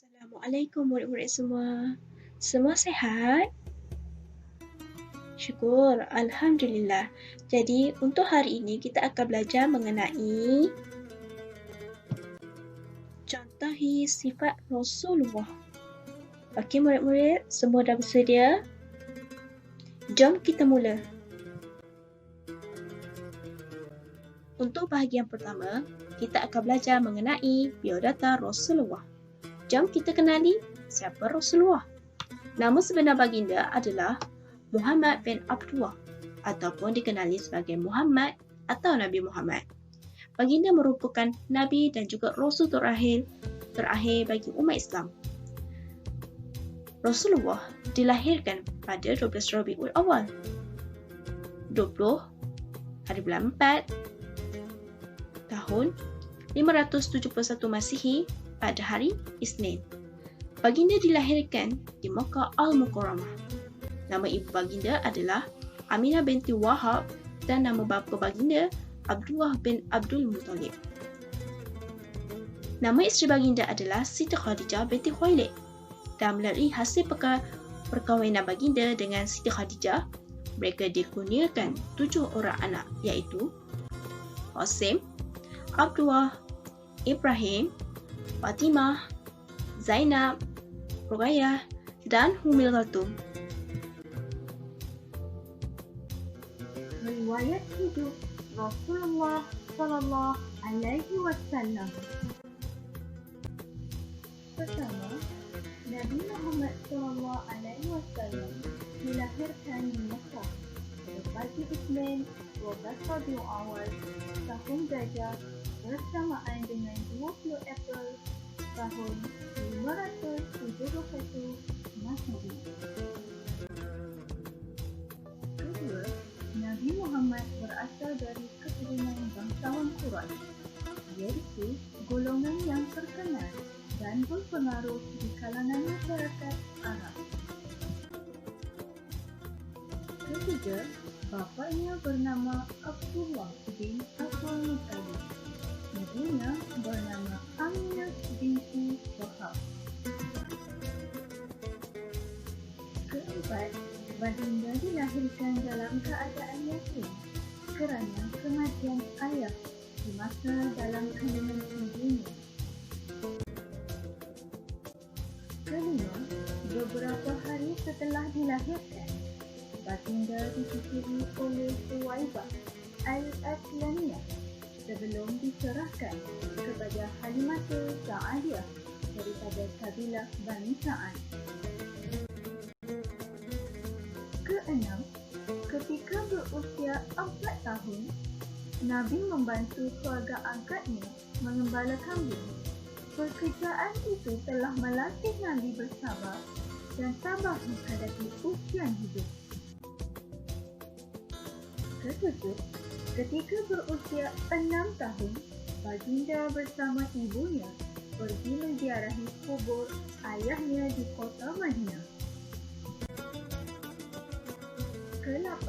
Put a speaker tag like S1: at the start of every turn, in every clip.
S1: Assalamualaikum murid-murid semua. Semua sihat? Syukur, Alhamdulillah. Jadi, untuk hari ini kita akan belajar mengenai contohi sifat Rasulullah. Okey murid-murid, semua dah bersedia? Jom kita mula. Untuk bahagian pertama, kita akan belajar mengenai biodata Rasulullah. Jom kita kenali siapa Rasulullah. Nama sebenar baginda adalah Muhammad bin Abdullah ataupun dikenali sebagai Muhammad atau Nabi Muhammad. Baginda merupakan Nabi dan juga Rasul terakhir bagi umat Islam. Rasulullah dilahirkan pada 12 Rabiul Awal 20 hari bulan 4 tahun 571 Masihi pada hari Isnin. Baginda dilahirkan di Makkah Al-Mukarramah. Nama ibu baginda adalah Aminah binti Wahab dan nama bapa baginda Abdullah bin Abdul Muttalib. Nama isteri baginda adalah Siti Khadijah binti Khuwailid dan melalui hasil perkahwinan baginda dengan Siti Khadijah, mereka dikurniakan 7 orang anak iaitu Qasim, Abdullah, Ibrahim, Fatimah, Zainab, Ruqayyah dan Ummul Kulthum.
S2: Riwayat hidup Rasulullah sallallahu alaihi wasallam. Pertama, Nabi Muhammad sallallahu alaihi wasallam dilahirkan di Makkah pada pagi Isnin 12 Rabiul Awal tahun Gajah bersamaan dengan 20 April tahun 571 Masehi. Kedua, Nabi Muhammad berasal dari keturunan bangsawan Quraisy, iaitu golongan yang terkenal dan berpengaruh di kalangan masyarakat Arab. Ketiga, bapanya bernama Abdullah bin Abdul Muttalib. Ibunya bernama Aminah binti Wahab. Keempat, baginda dilahirkan dalam keadaan yatim kerana kematian ayah di masa dalam kandungan ibunya. Kelima, beberapa hari setelah dilahirkan, baginda disusui oleh Suwaibah Al-Aslamiyah sebelum diserahkan kepada Halimatul Sa'adiyah daripada kabilah Bani Sa'ad. Keenam, ketika berusia 4 tahun, Nabi membantu keluarga angkatnya mengembala kambing. Pekerjaan itu telah melatih Nabi bersabar dan sabar menghadapi ujian hidup. Ketujuh, ketika berusia 6 tahun, baginda bersama ibunya pergi menziarahi kubur ayahnya di kota Madinah. Ke-8,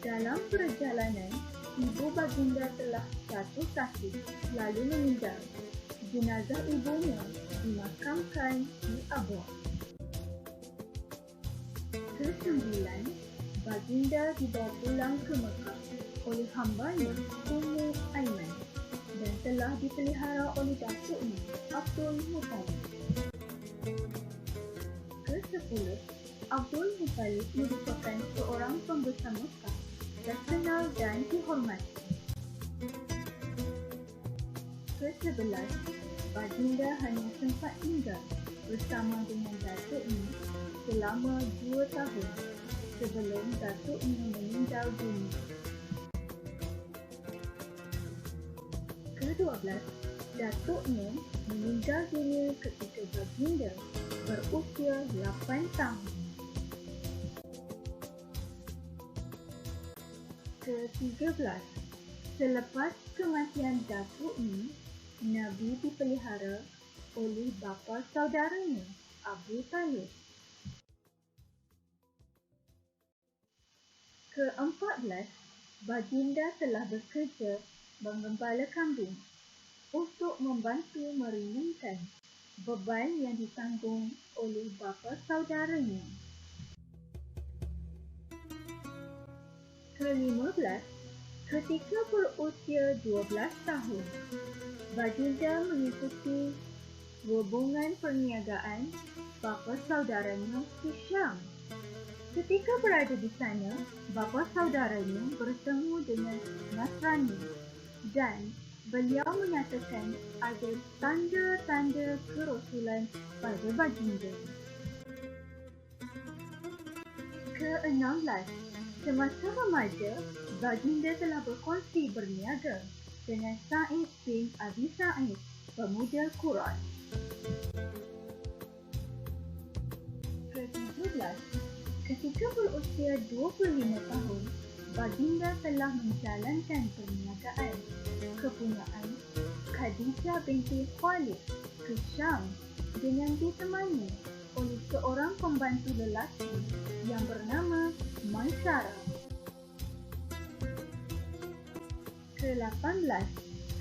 S2: dalam perjalanan, ibu baginda telah jatuh sakit lalu meninggal. Jenazah ibunya dimakamkan di Abwa. Ke-9, baginda dibawa pulang ke Mekah oleh hambanya Ummu Aiman dan telah dipelihara oleh datuknya Abdul Muttalib. Ke-10, Abdul Muttalib merupakan seorang pembesar Mekah, terkenal dan dihormati. Ke-11, baginda hanya sempat tinggal bersama dengan datuknya selama 2 tahun sebelum datuknya meninggal dunia. Ke-12, datuknya meninggal dunia ketika baginda berusia 8 tahun. Ke-13, selepas kematian datuknya, Nabi dipelihara oleh bapa saudaranya, Abu Talib. Ke-14, baginda telah bekerja menggembala kambing untuk membantu meringankan beban yang ditanggung oleh bapa saudaranya. Ke-15, ketika berusia 12 tahun, baginda mengikuti hubungan perniagaan bapa saudaranya ke Syam. Ketika berada di sana, bapa saudaranya bertemu dengan Nasrani dan beliau menyatakan ada tanda-tanda kerasulan pada baginda. Ke-16, semasa remaja, baginda telah berkongsi berniaga dengan Sa'id bin Abi Sa'id, pemuda Quraisy. Ke-17, ketika berusia 25 tahun, baginda telah menjalankan perniagaan kepunyaan Khadijah binti Khalid ke Syam dengan ditemani oleh seorang pembantu lelaki yang bernama Maisarah. Ke-18,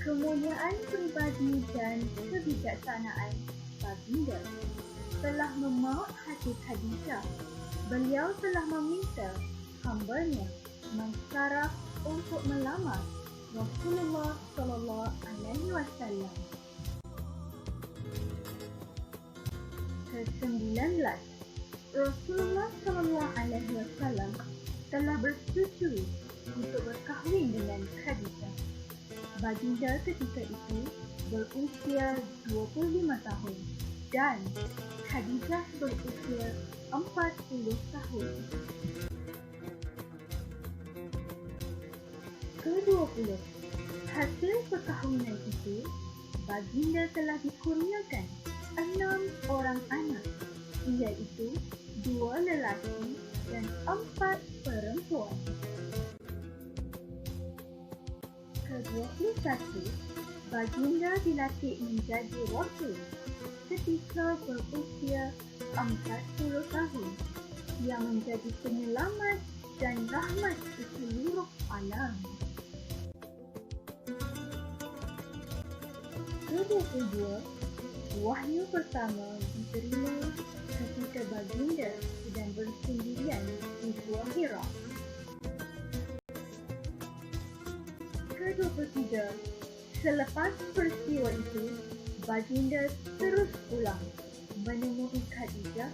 S2: kemuliaan peribadi dan kebijaksanaan baginda telah memaut hati Khadijah. Beliau telah meminta hambanya Maisarah untuk melamar Rasulullah SAW. Ke-19, Rasulullah SAW telah bersetuju untuk berkahwin dengan Khadijah. Baginda ketika itu berusia 25 tahun dan Khadijah berusia 40 tahun. Ke-20, hasil perkahwinan itu, baginda telah dikurniakan 6 orang anak, iaitu 2 lelaki dan 4 perempuan. Ke-21, baginda dilantik menjadi rasul ketika berusia 40 tahun yang menjadi penyelamat dan rahmat ke seluruh alam. Ke-22, wahyu pertama diterima ketika baginda sedang bersendirian di Gua Hira. Ke-23, selepas peristiwa itu, baginda terus pulang menemui Khadijah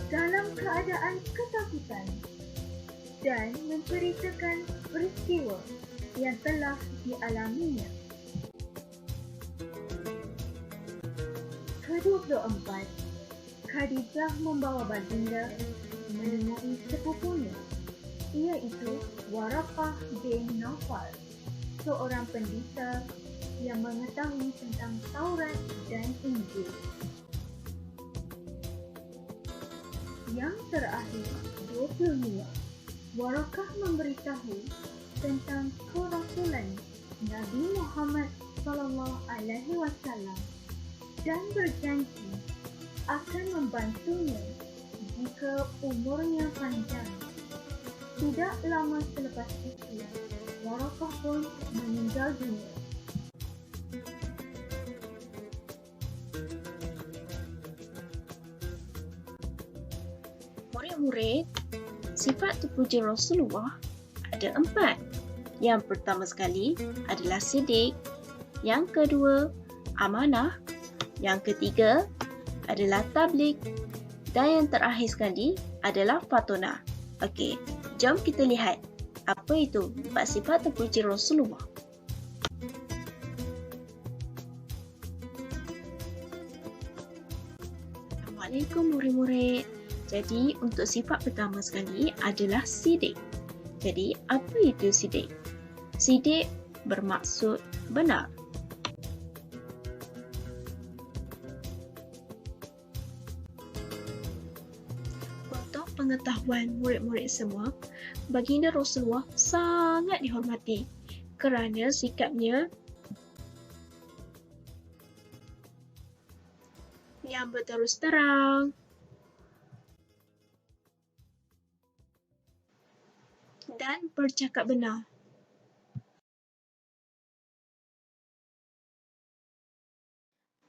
S2: dalam keadaan ketakutan dan menceritakan peristiwa yang telah dialaminya. Ke-24, Khadijah membawa baginda menemui sepupunya, iaitu Waraqah bin Nawfal, seorang pendeta yang mengetahui tentang Taurat dan Injil. Yang terakhir, 25, Waraqah memberitahu tentang kerasulan Nabi Muhammad SAW dan berjanji akan membantunya jika umurnya panjang. Tidak lama selepas itu, Waraqah pun meninggal dunia.
S1: Murid-murid, sifat terpuji Rasulullah ada 4. Yang pertama sekali adalah sidik, yang kedua amanah, yang ketiga adalah tabligh, dan yang terakhir sekali adalah fatonah. Okey, jom kita lihat apa itu 4 sifat terpuji Rasulullah. Assalamualaikum murid-murid. Jadi untuk sifat pertama sekali adalah sidik. Jadi apa itu sidik? Sidik bermaksud benar. Untuk pengetahuan murid-murid semua, baginda Rasulullah sangat dihormati kerana sikapnya yang berterus terang dan bercakap benar.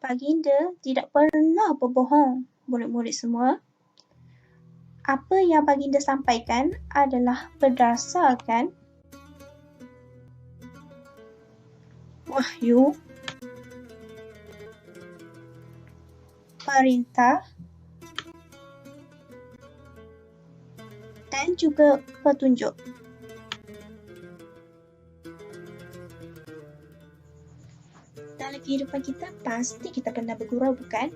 S1: Baginda tidak pernah berbohong, murid-murid semua. Apa yang baginda sampaikan adalah berdasarkan wahyu, perintah dan juga petunjuk. Dalam kehidupan kita, pasti kita pernah bergurau, bukan?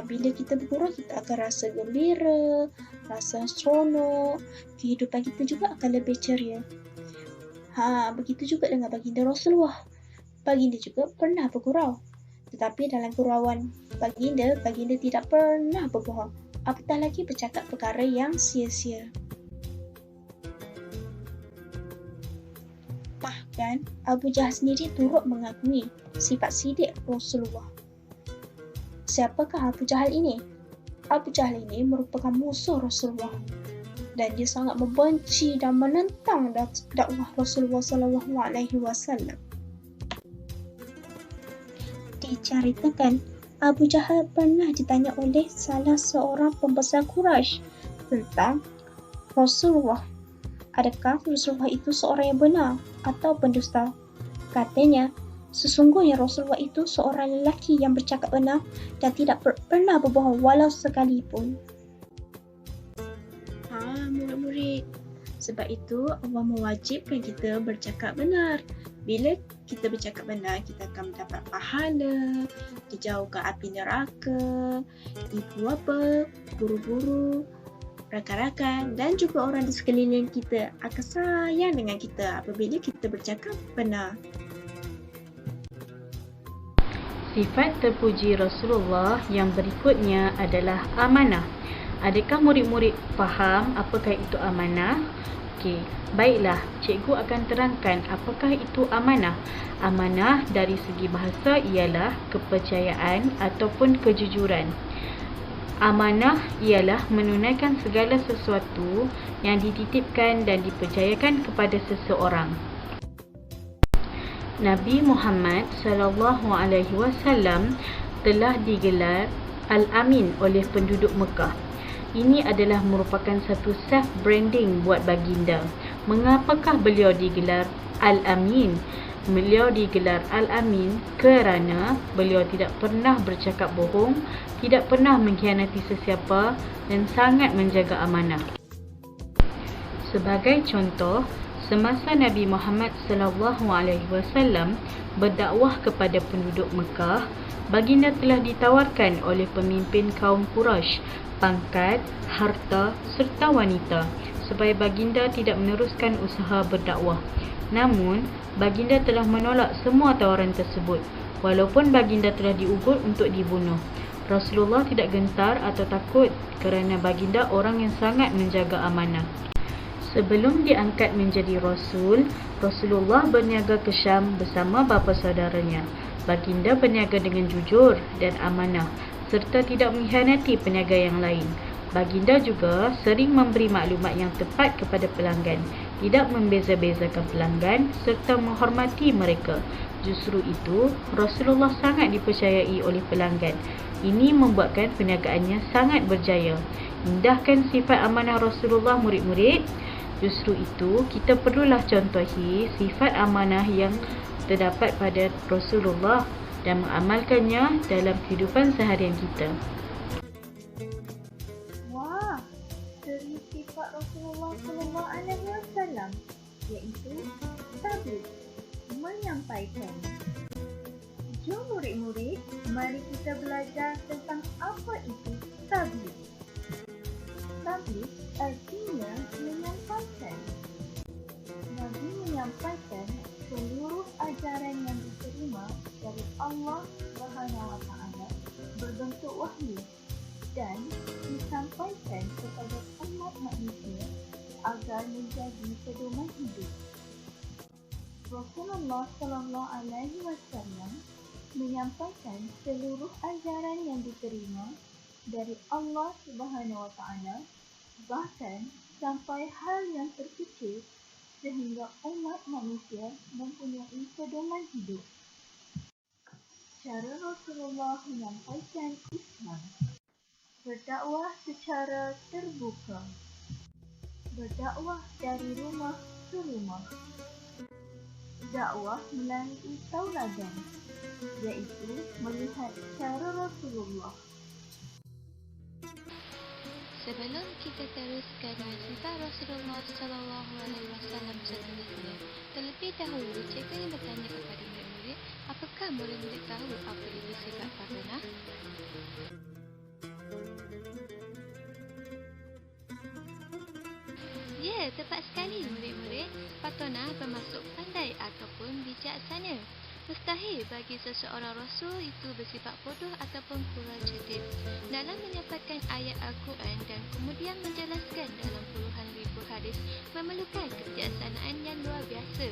S1: Bila kita bergurau, kita akan rasa gembira, rasa seronok, kehidupan kita juga akan lebih ceria. Begitu juga dengan baginda Rasulullah. Baginda juga pernah bergurau. Tetapi dalam gurauan baginda tidak pernah berbohong. Apatah lagi bercakap perkara yang sia-sia. Bahkan Abu Jahal sendiri turut mengakui sifat sidik Rasulullah. Siapakah Abu Jahal ini? Abu Jahal ini merupakan musuh Rasulullah dan dia sangat membenci dan menentang dakwah Rasulullah SAW. Diceritakan, Abu Jahal pernah ditanya oleh salah seorang pembesar Quraisy tentang Rasulullah. Adakah Rasulullah itu seorang yang benar atau pendusta? Katanya, sesungguhnya Rasulullah itu seorang lelaki yang bercakap benar dan tidak pernah berbohong walau sekalipun. Murid-murid, sebab itu Allah mewajibkan kita bercakap benar. Bila kita bercakap benar, kita akan mendapat pahala, dijauhkan api neraka, ibu bapa, guru-guru, rakan-rakan dan juga orang di sekeliling kita akan sayang dengan kita apabila kita bercakap benar.
S3: Sifat terpuji Rasulullah yang berikutnya adalah amanah. Adakah murid-murid faham apakah itu amanah? Okey, baiklah, cikgu akan terangkan apakah itu amanah. Amanah dari segi bahasa ialah kepercayaan ataupun kejujuran. Amanah ialah menunaikan segala sesuatu yang dititipkan dan dipercayakan kepada seseorang. Nabi Muhammad SAW telah digelar Al-Amin oleh penduduk Mekah. Ini adalah merupakan satu self-branding buat baginda. Mengapakah beliau digelar Al-Amin? Beliau digelar Al-Amin kerana beliau tidak pernah bercakap bohong, tidak pernah mengkhianati sesiapa dan sangat menjaga amanah. Sebagai contoh, semasa Nabi Muhammad SAW berdakwah kepada penduduk Mekah, baginda telah ditawarkan oleh pemimpin kaum Quraisy pangkat, harta serta wanita supaya baginda tidak meneruskan usaha berdakwah. Namun, baginda telah menolak semua tawaran tersebut walaupun baginda telah diugut untuk dibunuh. Rasulullah tidak gentar atau takut kerana baginda orang yang sangat menjaga amanah. Sebelum diangkat menjadi Rasul, Rasulullah berniaga ke Syam bersama bapa saudaranya. Baginda berniaga dengan jujur dan amanah serta tidak mengkhianati peniaga yang lain. Baginda juga sering memberi maklumat yang tepat kepada pelanggan, tidak membeza-bezakan pelanggan serta menghormati mereka. Justru itu, Rasulullah sangat dipercayai oleh pelanggan. Ini membuatkan perniagaannya sangat berjaya. Indahkan sifat amanah Rasulullah, murid-murid. Justru itu, kita perlulah contohi sifat amanah yang terdapat pada Rasulullah dan mengamalkannya dalam kehidupan seharian kita.
S2: Wah, dari sifat Rasulullah SAW iaitu tabligh, menyampaikan. Jom murid-murid, mari kita belajar tentang apa itu tabligh. Tabligh artinya menyampaikan. Nabi menyampaikan seluruh ajaran yang diterima dari Allah SWT berbentuk wahyu dan disampaikan kepada umat manusia agar menjadi pedoman hidup. Rasulullah SAW menyampaikan seluruh ajaran yang diterima dari Allah SWT, bahkan sampai hal yang terkecil sehingga umat manusia mempunyai pedoman hidup. cara Rasulullah menyampaikan Islam. Berdakwah secara terbuka. Berdakwah dari rumah ke rumah. Dakwah melalui tauladan, iaitu melihat cara Rasulullah.
S4: Sebelum kita teruskan dengan sifat Rasulullah SAW seterusnya, terlebih dahulu cikgu yang bertanya kepada murid-murid, apakah murid-murid tahu apa itu sifat fatonah? Ya, tepat sekali murid-murid. Fatonah bermaksud pandai ataupun bijaksana. Mustahil bagi seseorang rasul itu bersifat bodoh ataupun kurang cerdik. Dalam menyampaikan ayat Al-Quran dan kemudian menjelaskan dalam puluhan ribu hadis memerlukan kebijaksanaan yang luar biasa.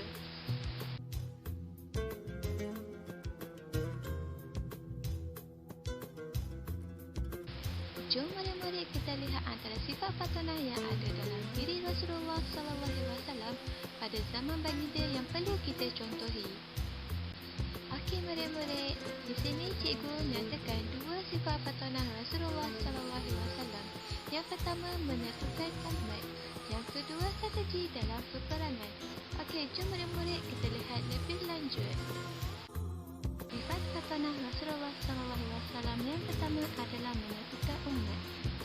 S4: Jom murid-murid kita lihat antara sifat fatonah yang ada dalam diri Rasulullah SAW pada zaman baginda yang perlu kita contohi. Okey murid-murid, di sini cikgu menyatakan dua sifat fatonah Rasulullah SAW. Yang pertama, menyatukan umat. Yang kedua, strategi dalam peperangan. Okey, jom murid-murid kita lihat lebih lanjut. Sifat fatonah Rasulullah SAW yang pertama adalah menyatukan umat.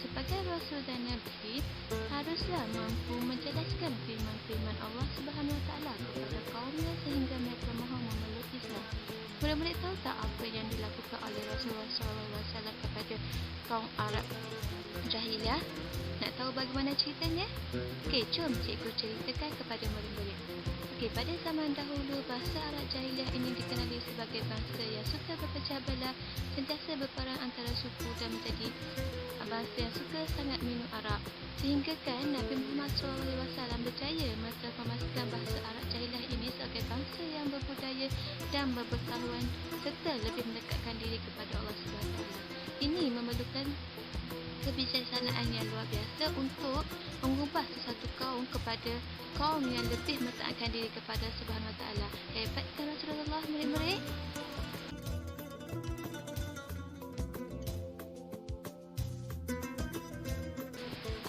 S4: Sebagai Rasul dan Nabi, haruslah mampu menjelaskan firman-firman Allah SWT kepada kaumnya sehingga mereka mahu memeluk Islam. Murid-murid tahu tak apa yang dilakukan oleh Rasulullah SAW kepada kaum Arab Jahiliyah? Nak tahu bagaimana ceritanya? Okey, jom cikgu ceritakan kepada murid-murid. Okey, pada zaman dahulu, bangsa Arab Jahiliyah ini dikenali sebagai bangsa yang suka berpecah belah, sentiasa berperang antara suku dan menjadi bangsa yang suka sangat minum arak. Sehingga kan Nabi Muhammad SAW berjaya memastikan bangsa Arab Jahiliyah ini sebagai bangsa yang berbudaya dan berbangsawan serta lebih mendekatkan diri kepada Allah SWT. Ini memerlukan kebijaksanaan yang luar biasa untuk mengubah sesuatu kaum kepada kaum yang lebih mentaatkan diri kepada Subhanahu Wa Taala. Hebat kan Rasulullah murid-murid?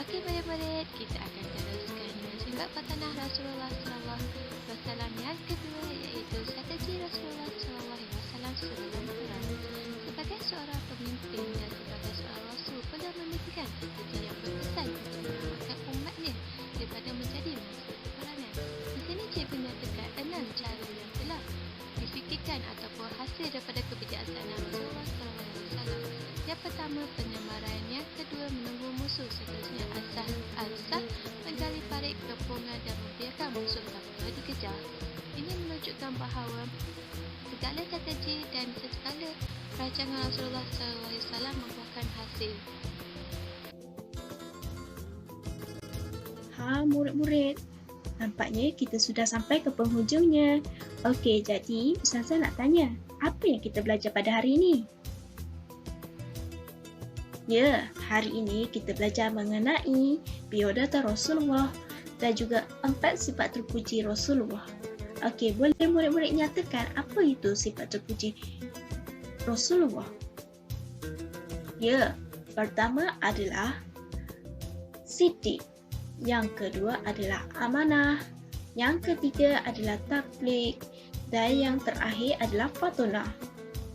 S4: Okey murid-murid, kita akan teruskan dengan sifat fatonah Rasulullah SAW yang kedua, iaitu strategi Rasulullah SAW sebelum perang. Sebagai seorang pemimpin dan sebagai seorang rasul perlu memikirkan strategi yang berkesan untuk menyelamatkan umatnya daripada menjadi musuh peperangan. Di sini cikgu menyatakan 6 cara yang telah difikirkan ataupun hasil daripada kebijaksanaan Rasulullah SAW. Yang pertama, penyamaran. Yang kedua, menunggu musuh. Seterusnya, asah menggali parit kepungan dan membiarkan musuh tanpa dikejar. Ini menunjukkan bahawa segala strategi dan segala rancangan Rasulullah SAW membuahkan hasil.
S1: Murid-murid, nampaknya kita sudah sampai ke penghujungnya. Okey, jadi Ustazah nak tanya, apa yang kita belajar pada hari ini? Ya, hari ini kita belajar mengenai biodata Rasulullah dan juga 4 sifat terpuji Rasulullah. Okey, boleh murid-murid nyatakan apa itu sifat terpuji Rasulullah? Ya, pertama adalah siddiq. Yang kedua adalah amanah. Yang ketiga adalah tabligh. Dan yang terakhir adalah fatonah.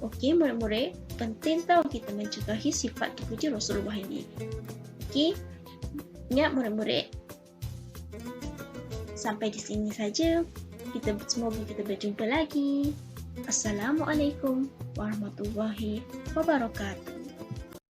S1: Okey murid-murid, penting tahu kita mencontohi sifat terpuji Rasulullah ini. Okey, ingat murid-murid, sampai di sini saja. Semoga kita berjumpa lagi. Assalamualaikum warahmatullahi wabarakatuh.